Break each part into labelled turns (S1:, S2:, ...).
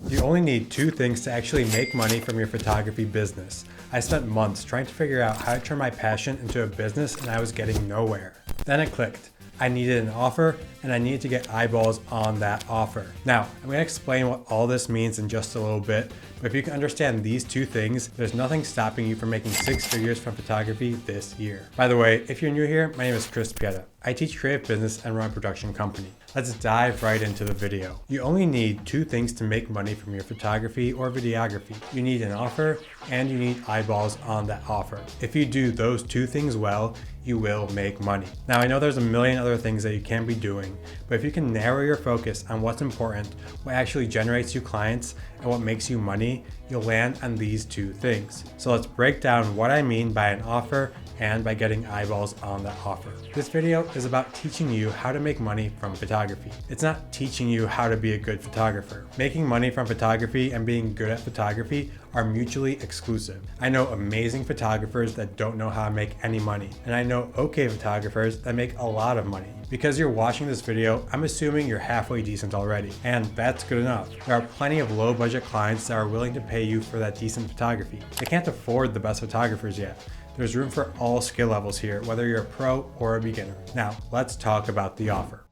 S1: You only need two things to actually make money from your photography business. I spent months trying to figure out how to turn my passion into a business, and I was getting nowhere. Then it clicked. I needed an offer, and I needed to get eyeballs on that offer. Now, I'm going to explain what all this means in just a little bit, but if you can understand these two things, there's nothing stopping you from making 6 figures from photography this year. By the way, if you're new here, my name is Chris Pieta. I teach creative business and run a production company. Let's dive right into the video. You only need two things to make money from your photography or videography. You need an offer and you need eyeballs on that offer. If you do those two things well, you will make money. Now, I know there's a million other things that you can be doing, but if you can narrow your focus on what's important, what actually generates you clients, and what makes you money, you'll land on these two things. So let's break down what I mean by an offer and by getting eyeballs on that offer. This video is about teaching you how to make money from photography. It's not teaching you how to be a good photographer. Making money from photography and being good at photography are mutually exclusive. I know amazing photographers that don't know how to make any money, and I know okay photographers that make a lot of money. Because you're watching this video, I'm assuming you're halfway decent already, and that's good enough. There are plenty of low budget clients that are willing to pay you for that decent photography. They can't afford the best photographers yet. There's room for all skill levels here, whether you're a pro or a beginner. Now, let's talk about the offer.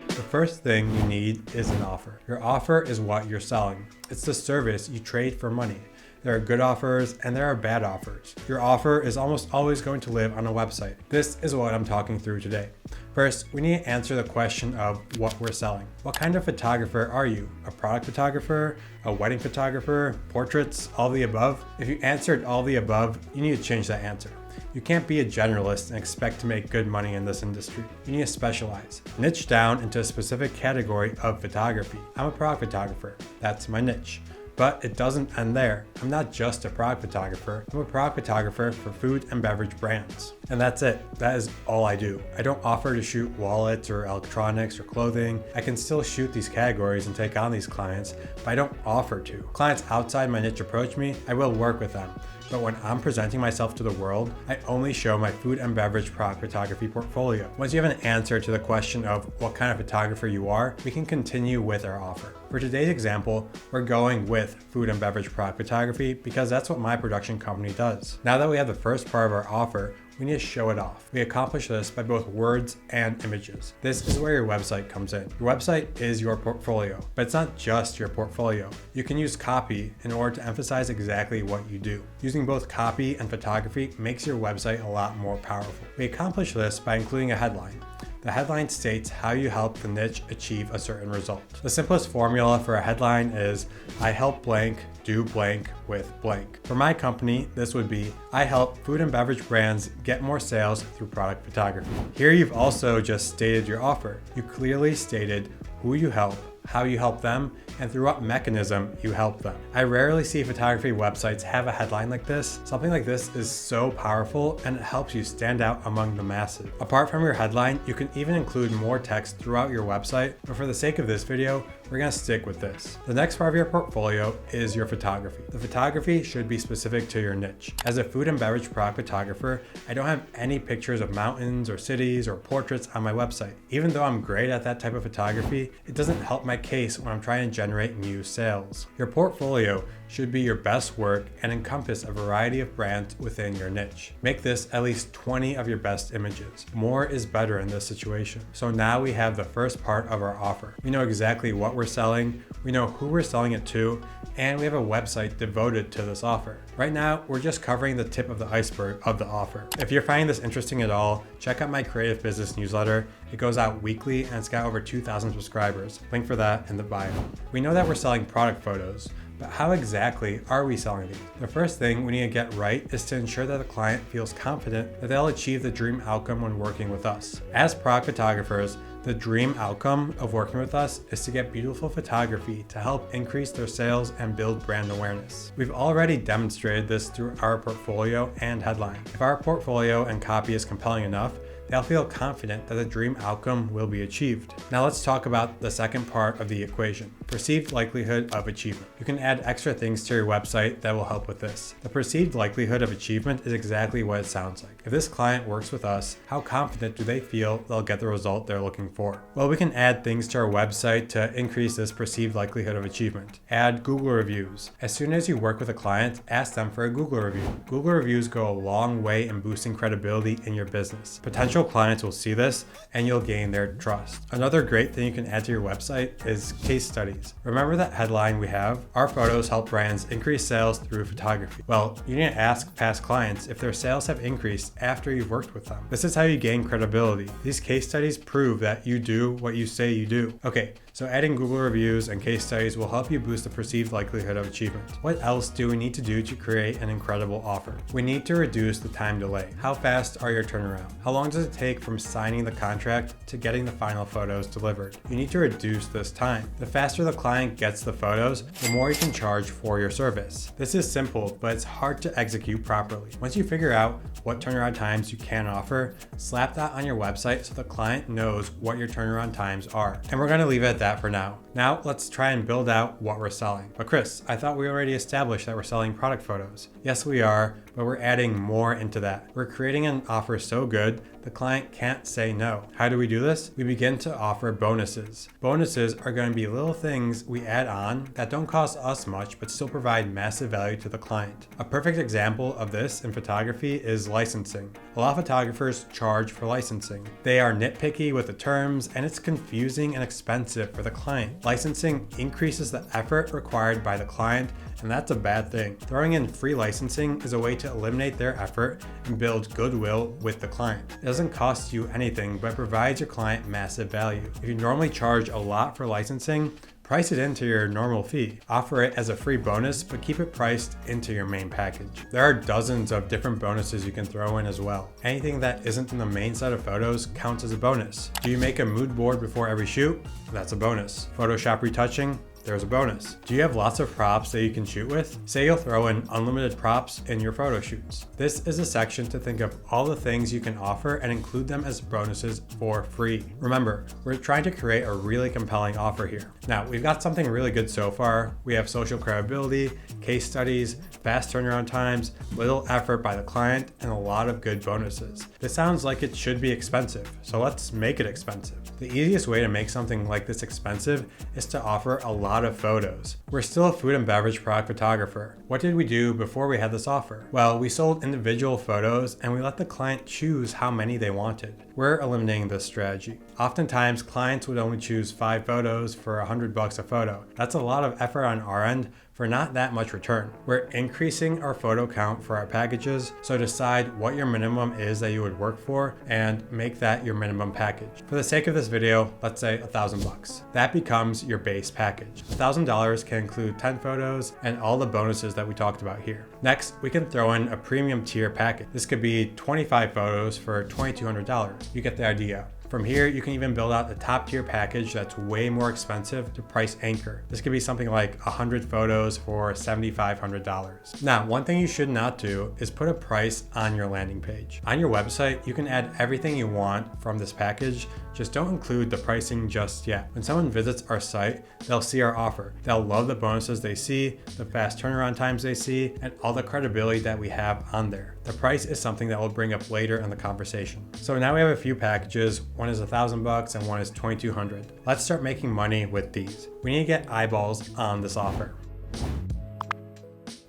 S1: The first thing you need is an offer. Your offer is what you're selling. It's the service you trade for money. There are good offers and there are bad offers. Your offer is almost always going to live on a website. This is what I'm talking through today. First, we need to answer the question of what we're selling. What kind of photographer are you? A product photographer? A wedding photographer? Portraits? All the above? If you answered all the above, you need to change that answer. You can't be a generalist and expect to make good money in this industry. You need to specialize. Niche down into a specific category of photography. I'm a product photographer. That's my niche. But it doesn't end there. I'm not just a product photographer. I'm a product photographer for food and beverage brands. And that's it. That is all I do. I don't offer to shoot wallets or electronics or clothing. I can still shoot these categories and take on these clients, but I don't offer to. Clients outside my niche approach me, I will work with them. But when I'm presenting myself to the world, I only show my food and beverage product photography portfolio. Once you have an answer to the question of what kind of photographer you are, we can continue with our offer. For today's example, we're going with food and beverage product photography because that's what my production company does. Now that we have the first part of our offer, we need to show it off. We accomplish this by both words and images. This is where your website comes in. Your website is your portfolio, but it's not just your portfolio. You can use copy in order to emphasize exactly what you do. Using both copy and photography makes your website a lot more powerful. We accomplish this by including a headline. The headline states how you help the niche achieve a certain result. The simplest formula for a headline is, I help blank do blank with blank. For my company, this would be, I help food and beverage brands get more sales through product photography. Here you've also just stated your offer. You clearly stated who you help, how you help them, and through what mechanism you help them. I rarely see photography websites have a headline like this. Something like this is so powerful and it helps you stand out among the masses. Apart from your headline, you can even include more text throughout your website, but for the sake of this video, we're gonna stick with this. The next part of your portfolio is your photography. The photography should be specific to your niche. As a food and beverage product photographer, I don't have any pictures of mountains or cities or portraits on my website. Even though I'm great at that type of photography, it doesn't help my case when I'm trying to generate new sales. Your portfolio should be your best work and encompass a variety of brands within your niche. Make this at least 20 of your best images. More is better in this situation. So now we have the first part of our offer. We know exactly what we're selling, we know who we're selling it to, and we have a website devoted to this offer. Right now, we're just covering the tip of the iceberg of the offer. If you're finding this interesting at all, check out my creative business newsletter. It goes out weekly and it's got over 2,000 subscribers. Link for that in the bio. We know that we're selling product photos, but how exactly are we selling these? The first thing we need to get right is to ensure that the client feels confident that they'll achieve the dream outcome when working with us. As product photographers, the dream outcome of working with us is to get beautiful photography to help increase their sales and build brand awareness. We've already demonstrated this through our portfolio and headline. If our portfolio and copy is compelling enough, they'll feel confident that the dream outcome will be achieved. Now let's talk about the second part of the equation. Perceived likelihood of achievement. You can add extra things to your website that will help with this. The perceived likelihood of achievement is exactly what it sounds like. If this client works with us, how confident do they feel they'll get the result they're looking for? Well, we can add things to our website to increase this perceived likelihood of achievement. Add Google reviews. As soon as you work with a client, ask them for a Google review. Google reviews go a long way in boosting credibility in your business. Potential clients will see this and you'll gain their trust. Another great thing you can add to your website is case studies. Remember that headline we have? Our photos help brands increase sales through photography. Well, you need to ask past clients if their sales have increased after you've worked with them. This is how you gain credibility. These case studies prove that you do what you say you do. Okay, so adding Google reviews and case studies will help you boost the perceived likelihood of achievement. What else do we need to do to create an incredible offer? We need to reduce the time delay. How fast are your turnaround? How long does it take from signing the contract to getting the final photos delivered? You need to reduce this time. The faster the client gets the photos, the more you can charge for your service. This is simple, but it's hard to execute properly. Once you figure out what turnaround times you can offer, slap that on your website so the client knows what your turnaround times are. And we're going to leave it at that for now. Now let's try and build out what we're selling. But Chris, I thought we already established that we're selling product photos. Yes, we are, but we're adding more into that. We're creating an offer so good the client can't say no. How do we do this? We begin to offer bonuses. Bonuses are going to be little things we add on that don't cost us much but still provide massive value to the client. A perfect example of this in photography is licensing. A lot of photographers charge for licensing. They are nitpicky with the terms and it's confusing and expensive for the client. Licensing increases the effort required by the client, and that's a bad thing. Throwing in free licensing is a way to eliminate their effort and build goodwill with the client. It doesn't cost you anything, but provides your client massive value. If you normally charge a lot for licensing, price it into your normal fee. Offer it as a free bonus, but keep it priced into your main package. There are dozens of different bonuses you can throw in as well. Anything that isn't in the main set of photos counts as a bonus. Do you make a mood board before every shoot? That's a bonus. Photoshop retouching? There's a bonus. Do you have lots of props that you can shoot with? Say you'll throw in unlimited props in your photo shoots. This is a section to think of all the things you can offer and include them as bonuses for free. Remember, we're trying to create a really compelling offer here. Now, we've got something really good so far. We have social credibility, case studies, fast turnaround times, little effort by the client, and a lot of good bonuses. This sounds like it should be expensive, so let's make it expensive. The easiest way to make something like this expensive is to offer a lot of photos. We're still a food and beverage product photographer. What did we do before we had this offer? Well, we sold individual photos and we let the client choose how many they wanted. We're eliminating this strategy. Oftentimes, clients would only choose 5 photos for $100 a photo. That's a lot of effort on our end for not that much return. We're increasing our photo count for our packages, so decide what your minimum is that you would work for and make that your minimum package. For the sake of this video, let's say $1,000. That becomes your base package. $1,000 can include 10 photos and all the bonuses that we talked about here. Next, we can throw in a premium tier package. This could be 25 photos for $2,200. You get the idea. From here, you can even build out a top tier package that's way more expensive to price anchor. This could be something like 100 photos for $7,500. Now, one thing you should not do is put a price on your landing page. On your website, you can add everything you want from this package, just don't include the pricing just yet. When someone visits our site, they'll see our offer. They'll love the bonuses they see, the fast turnaround times they see, and all the credibility that we have on there. The price is something that we'll bring up later in the conversation. So now we have a few packages. One is $1,000 and one is $2,200. Let's start making money with these. We need to get eyeballs on this offer.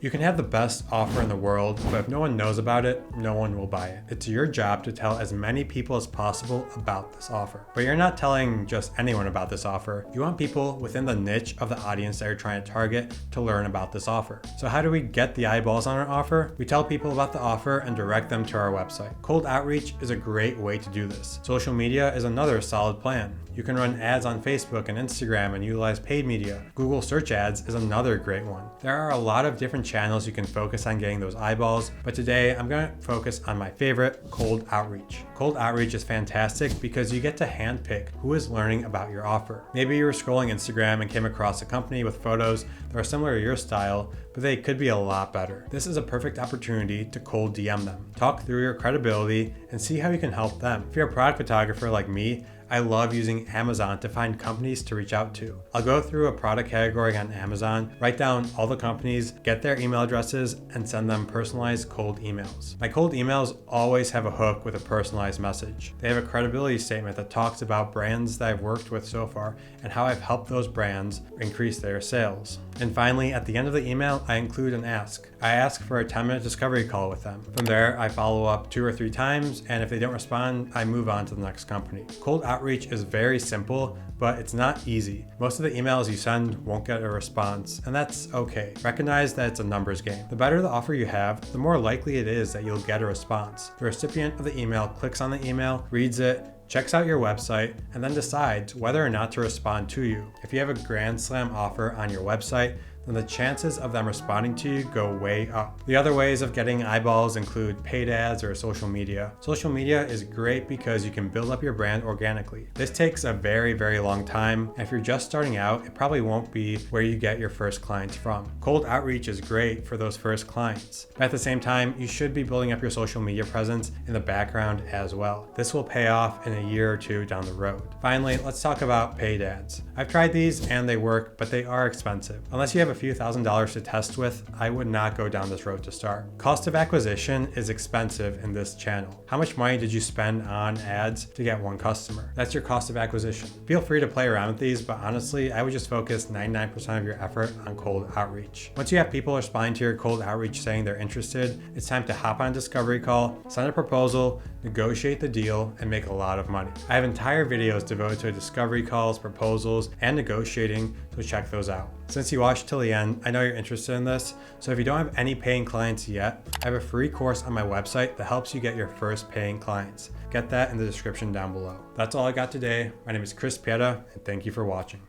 S1: You can have the best offer in the world, but if no one knows about it, no one will buy it. It's your job to tell as many people as possible about this offer. But you're not telling just anyone about this offer. You want people within the niche of the audience that you're trying to target to learn about this offer. So how do we get the eyeballs on our offer? We tell people about the offer and direct them to our website. Cold outreach is a great way to do this. Social media is another solid plan. You can run ads on Facebook and Instagram and utilize paid media. Google search ads is another great one. There are a lot of different channels you can focus on getting those eyeballs, but today I'm going to focus on my favorite, cold outreach. Cold outreach is fantastic because you get to handpick who is learning about your offer. Maybe you were scrolling Instagram and came across a company with photos that are similar to your style, but they could be a lot better. This is a perfect opportunity to cold DM them. Talk through your credibility and see how you can help them. If you're a product photographer like me, I love using Amazon to find companies to reach out to. I'll go through a product category on Amazon, write down all the companies, get their email addresses, and send them personalized cold emails. My cold emails always have a hook with a personalized message. They have a credibility statement that talks about brands that I've worked with so far and how I've helped those brands increase their sales. And finally, at the end of the email, I include an ask. I ask for a 10-minute discovery call with them. From there, I follow up 2 or 3 times, and if they don't respond, I move on to the next company. Cold outreach is very simple, but it's not easy. Most of the emails you send won't get a response, and that's okay. Recognize that it's a numbers game. The better the offer you have, the more likely it is that you'll get a response. The recipient of the email clicks on the email, reads it, checks out your website, and then decides whether or not to respond to you. If you have a grand slam offer on your website, then the chances of them responding to you go way up. The other ways of getting eyeballs include paid ads or social media. Social media is great because you can build up your brand organically. This takes a very, very long time. If you're just starting out, it probably won't be where you get your first clients from. Cold outreach is great for those first clients. But at the same time, you should be building up your social media presence in the background as well. This will pay off in a year or 2 down the road. Finally, let's talk about paid ads. I've tried these and they work, but they are expensive. Unless you have a few $1,000s to test with, I would not go down this road to start. Cost of acquisition is expensive in this channel. How much money did you spend on ads to get 1 customer? That's your cost of acquisition. Feel free to play around with these, but honestly, I would just focus 99% of your effort on cold outreach. Once you have people responding to your cold outreach saying they're interested, it's time to hop on a discovery call, send a proposal, negotiate the deal, and make a lot of money. I have entire videos devoted to discovery calls, proposals, and negotiating, so check those out. Since you watched till the end, I know you're interested in this, so if you don't have any paying clients yet, I have a free course on my website that helps you get your first paying clients. Get that in the description down below. That's all I got today. My name is Chris Pieta, and thank you for watching.